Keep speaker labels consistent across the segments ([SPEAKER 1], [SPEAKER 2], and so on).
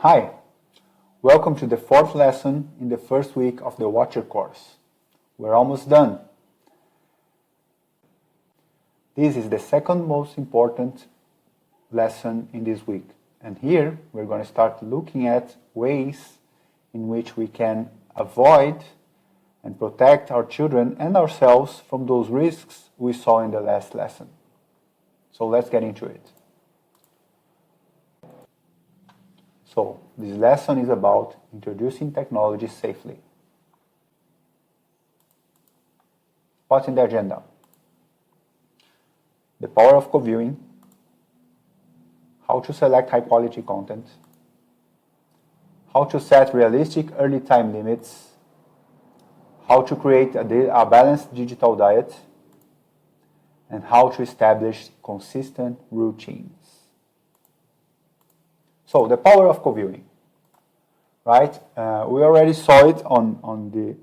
[SPEAKER 1] Hi, welcome to the fourth lesson in the first week of the Watcher course. We're almost done. This is the second most important lesson in this week. And here we're going to start looking at ways in which we can avoid and protect our children and ourselves from those risks we saw in the last lesson. So let's get into it. So this lesson is about introducing technology safely. What's in the agenda? The power of co-viewing, how to select high-quality content, how to set realistic early time limits, how to create a balanced digital diet, and how to establish consistent routines. So, the power of co-viewing, right? We already saw it on the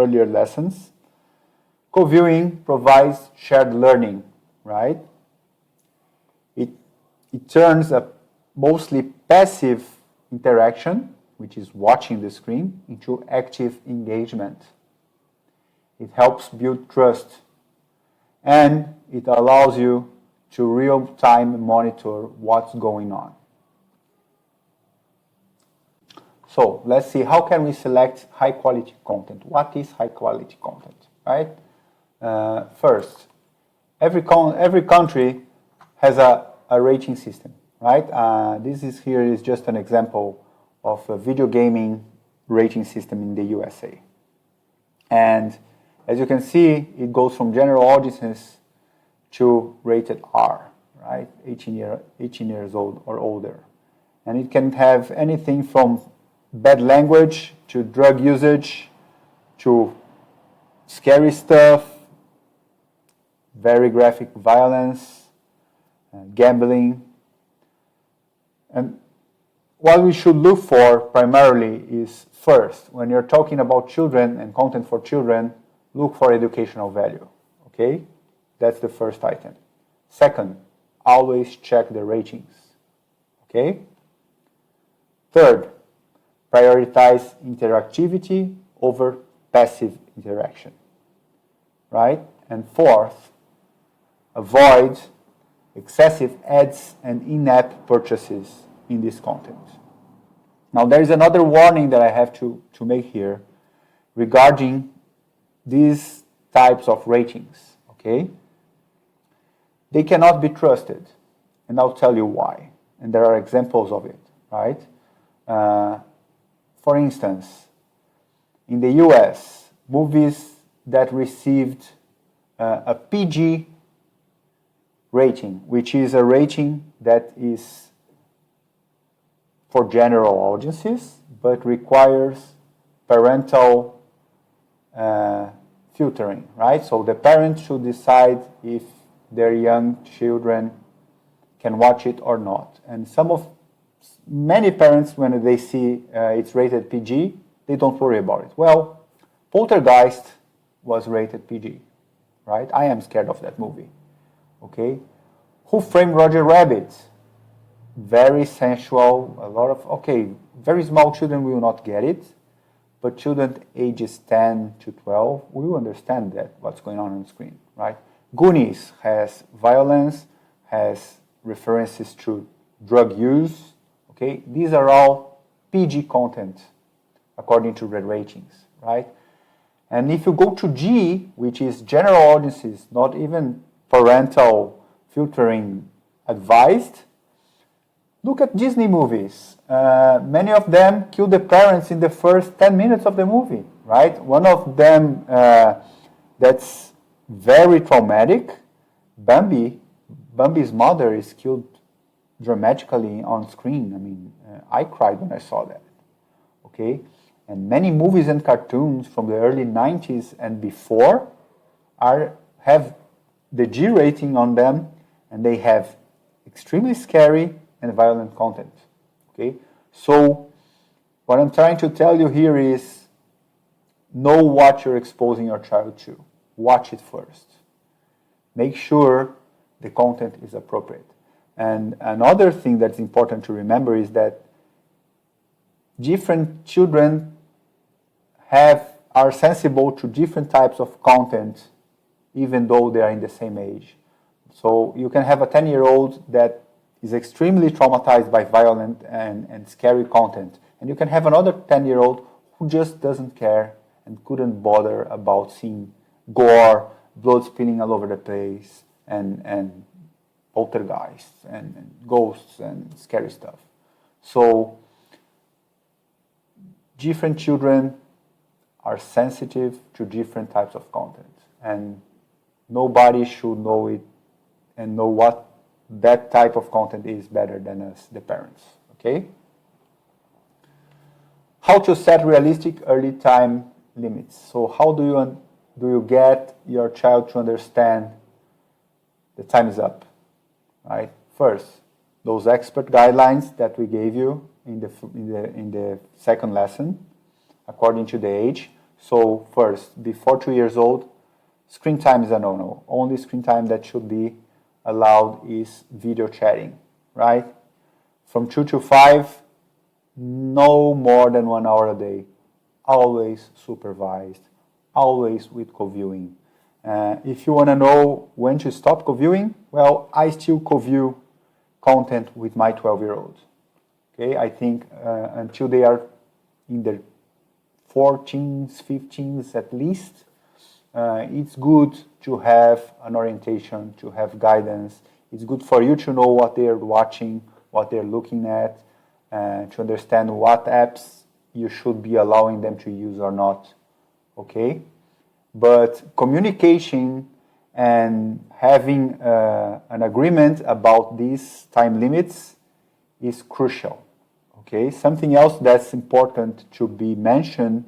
[SPEAKER 1] earlier lessons. Co-viewing provides shared learning, right? It turns a mostly passive interaction, which is watching the screen, into active engagement. It helps build trust, and it allows you to real-time monitor what's going on. So let's see, how can we select high-quality content? What is high-quality content, right? First, every country has a rating system, right? This is just an example of a video gaming rating system in the USA. And as you can see, it goes from general audiences to rated R, right? 18 years old or older. And it can have anything from bad language to drug usage to scary stuff, very graphic violence, gambling. And what we should look for primarily is, first, when you're talking about children and content for children, look for educational value, okay? That's the first item. Second, always check the ratings, okay? Third, prioritize interactivity over passive interaction, right? And fourth, avoid excessive ads and in-app purchases in this content. Now, there is another warning that I have to make here regarding these types of ratings, okay? They cannot be trusted, and I'll tell you why. And there are examples of it, right? For instance, in the US, movies that received a PG rating, which is a rating that is for general audiences, but requires parental filtering, right? So the parents should decide if their young children can watch it or not. And many parents, when they see it's rated PG, they don't worry about it. Well, Poltergeist was rated PG, right? I am scared of that movie, okay? Who Framed Roger Rabbit? Very sensual, a lot of, okay, very small children will not get it, but children ages 10 to 12 will understand what's going on the screen, right? Goonies has violence, has references to drug use, okay? These are all PG content according to the ratings, right? And if you go to G, which is general audiences, not even parental filtering advised, look at Disney movies. Many of them kill the parents in the first 10 minutes of the movie, right? One of them that's very traumatic, Bambi's mother is killed dramatically on screen. I mean, I cried when I saw that, okay? And many movies and cartoons from the early 90s and before have the G rating on them, and they have extremely scary and violent content, okay? So what I'm trying to tell you here is know what you're exposing your child to. Watch it first. Make sure the content is appropriate. And another thing that's important to remember is that different children are sensible to different types of content, even though they are in the same age. So you can have a 10-year-old that is extremely traumatized by violent and scary content. And you can have another 10-year-old who just doesn't care and couldn't bother about seeing gore, blood spilling all over the place, and poltergeists and ghosts and scary stuff. So different children are sensitive to different types of content, and nobody should know it and know what that type of content is better than us, the parents. Okay? How to set realistic early time limits. So how do you get your child to understand the time is up, right? First, those expert guidelines that we gave you in the second lesson, according to the age. So first, before 2 years old, screen time is a no-no. Only screen time that should be allowed is video chatting, right? From 2 to 5, no more than 1 hour a day. Always supervised, always with co-viewing. If you want to know when to stop co-viewing, well, I still co-view content with my 12-year-olds. Okay, I think until they are in their 14s, 15s at least, it's good to have an orientation, to have guidance. It's good for you to know what they're watching, what they're looking at, to understand what apps you should be allowing them to use or not. Okay? But communication and having an agreement about these time limits is crucial. Okay? Something else that's important to be mentioned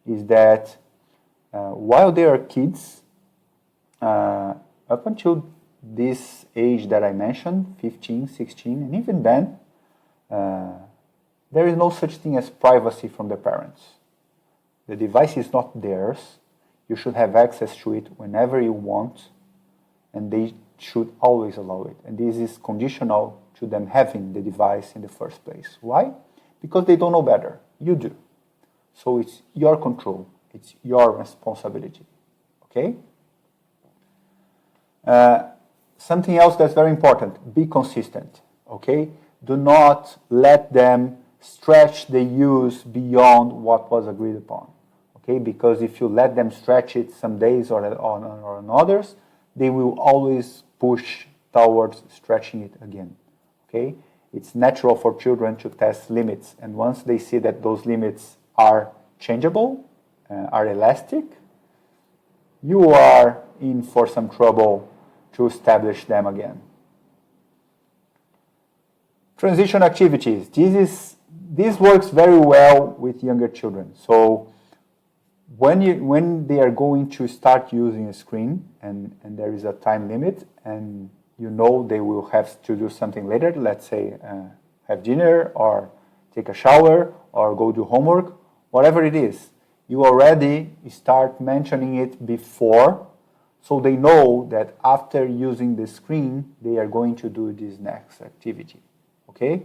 [SPEAKER 1] is that while they are kids, up until this age that I mentioned, 15, 16, and even then, there is no such thing as privacy from the parents. The device is not theirs. You should have access to it whenever you want, and they should always allow it. And this is conditional to them having the device in the first place. Why? Because they don't know better. You do. So it's your control. It's your responsibility. Okay? Something else that's very important, be consistent. Okay? Do not let them stretch the use beyond what was agreed upon. Okay? Because if you let them stretch it some days or on others, they will always push towards stretching it again. Okay? It's natural for children to test limits, and once they see that those limits are changeable, are elastic, you are in for some trouble to establish them again. Transition activities. This works very well with younger children. So when they are going to start using a screen and there is a time limit and you know they will have to do something later, let's say have dinner or take a shower or go do homework, whatever it is, you already start mentioning it before, so they know that after using the screen, they are going to do this next activity. Okay?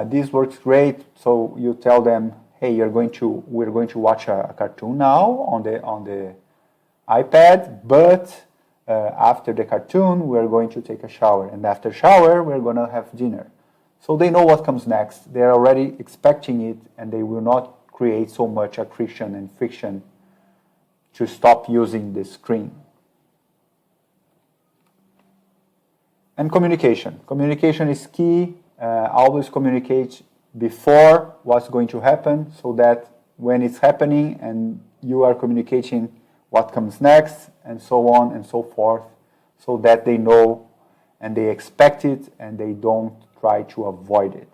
[SPEAKER 1] This works great. So you tell them, hey, we're going to watch a cartoon now on the iPad, but after the cartoon, we're going to take a shower, and after shower, we're going to have dinner. So they know what comes next. They're already expecting it, and they will not create so much attrition and friction to stop using the screen. And communication. Communication is key. Always communicate before what's going to happen, so that when it's happening and you are communicating what comes next, and so on and so forth, so that they know and they expect it and they don't try to avoid it.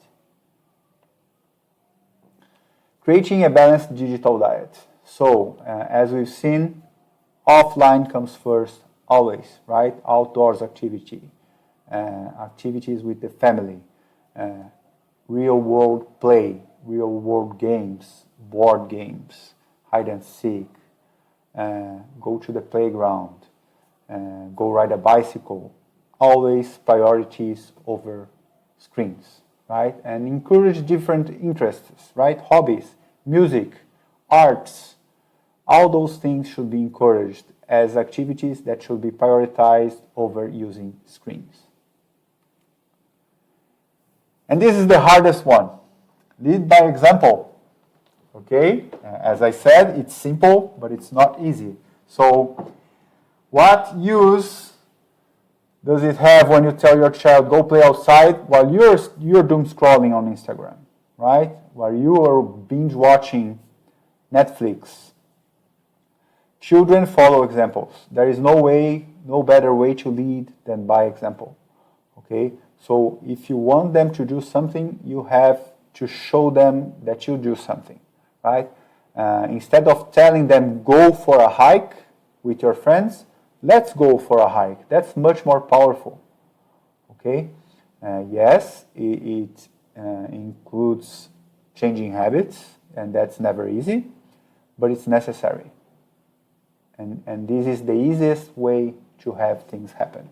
[SPEAKER 1] Creating a balanced digital diet. So, as we've seen, offline comes first, always, right? Outdoors activity, activities with the family, real world play, real world games, board games, hide and seek, go to the playground, go ride a bicycle. Always priorities over screens. right? And encourage different interests, right? Hobbies, music, arts, all those things should be encouraged as activities that should be prioritized over using screens. And this is the hardest one. Lead by example. Okay? As I said, it's simple, but it's not easy. So, what use does it have when you tell your child, go play outside while you're doom scrolling on Instagram, right? While you are binge watching Netflix. Children follow examples. There is no better way to lead than by example. Okay? So if you want them to do something, you have to show them that you do something, right? Instead of telling them, go for a hike with your friends, let's go for a hike. That's much more powerful, okay? Yes, it includes changing habits, and that's never easy, but it's necessary. And this is the easiest way to have things happen.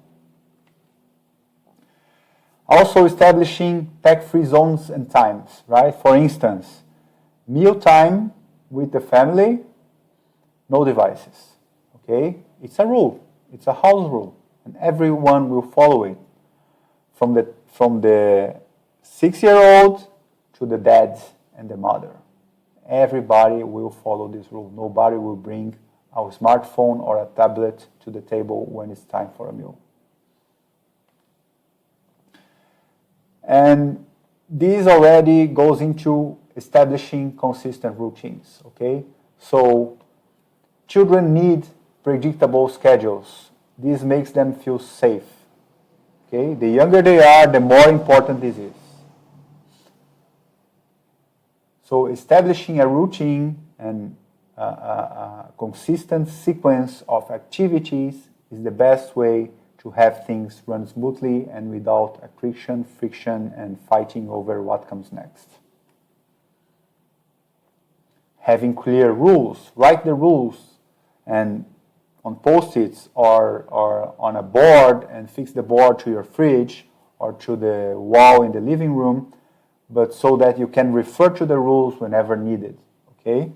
[SPEAKER 1] Also establishing tech-free zones and times, right? For instance, meal time with the family, no devices, okay? It's a rule, it's a house rule, and everyone will follow it. From the 6-year-old to the dad and the mother. Everybody will follow this rule. Nobody will bring a smartphone or a tablet to the table when it's time for a meal. And this already goes into establishing consistent routines, okay? So children need predictable schedules. This makes them feel safe, okay? The younger they are, the more important this is. So establishing a routine and a consistent sequence of activities is the best way to have things run smoothly and without friction, and fighting over what comes next. Having clear rules, write the rules and on post-its or on a board and fix the board to your fridge or to the wall in the living room, but so that you can refer to the rules whenever needed, okay?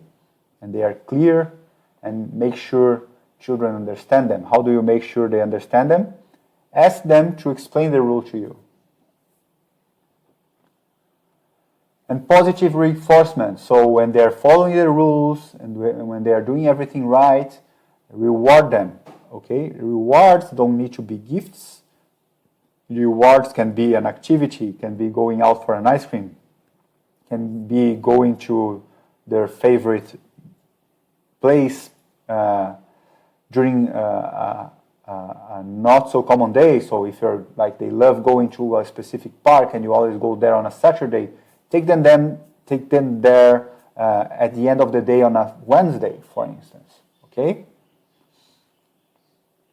[SPEAKER 1] And they are clear, and make sure children understand them. How do you make sure they understand them? Ask them to explain the rule to you. And positive reinforcement. So when they're following the rules and when they are doing everything right, reward them, okay? Rewards don't need to be gifts. Rewards can be an activity, can be going out for an ice cream, can be going to their favorite place during a not so common day. So if you're like they love going to a specific park and you always go there on a Saturday, take them there at the end of the day on a Wednesday, for instance. Okay.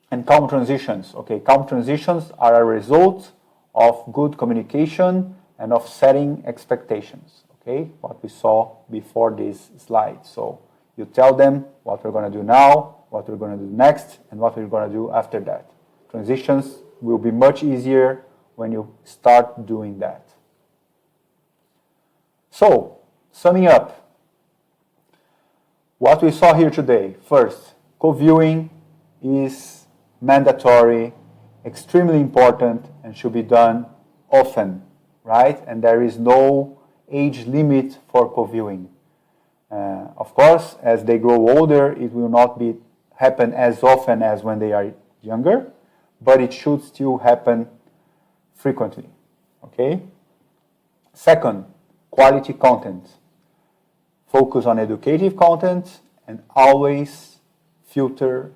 [SPEAKER 1] And calm transitions. Okay, calm transitions are a result of good communication and of setting expectations. Okay, what we saw before this slide. So you tell them what we're going to do now, what we're going to do next, and what we're going to do after that. Transitions will be much easier when you start doing that. So, summing up, what we saw here today. First, co-viewing is mandatory, extremely important, and should be done often, right? And there is no age limit for co-viewing. Of course, as they grow older, it will not happen as often as when they are younger, but it should still happen frequently, okay? Second, quality content. Focus on educative content and always filter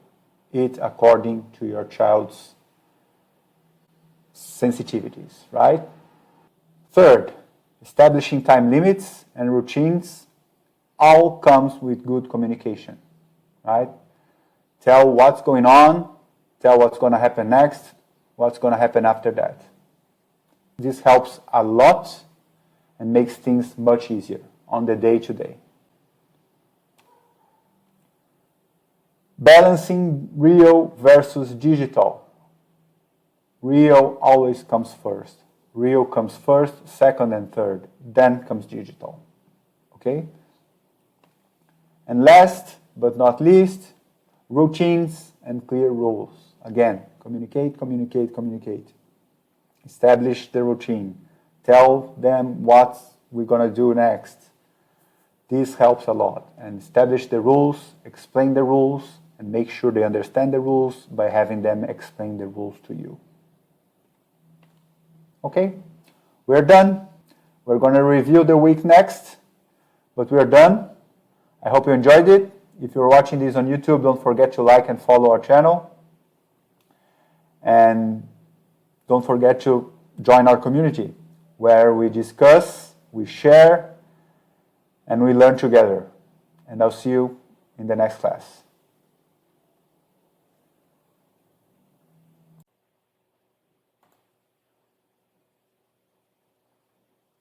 [SPEAKER 1] it according to your child's sensitivities, right? Third, establishing time limits and routines all comes with good communication, right? Tell what's going on, tell what's going to happen next, what's going to happen after that. This helps a lot and makes things much easier on the day-to-day. Balancing real versus digital. Real always comes first. Real comes first, second, and third. Then comes digital. Okay? And last but not least, routines and clear rules. Again, communicate, communicate, communicate. Establish the routine. Tell them what we're going to do next. This helps a lot. And establish the rules, explain the rules, and make sure they understand the rules by having them explain the rules to you. Okay? We're done. We're going to review the week next, but we're done. I hope you enjoyed it. If you're watching this on YouTube, don't forget to like and follow our channel. And don't forget to join our community, where we discuss, we share, and we learn together. And I'll see you in the next class.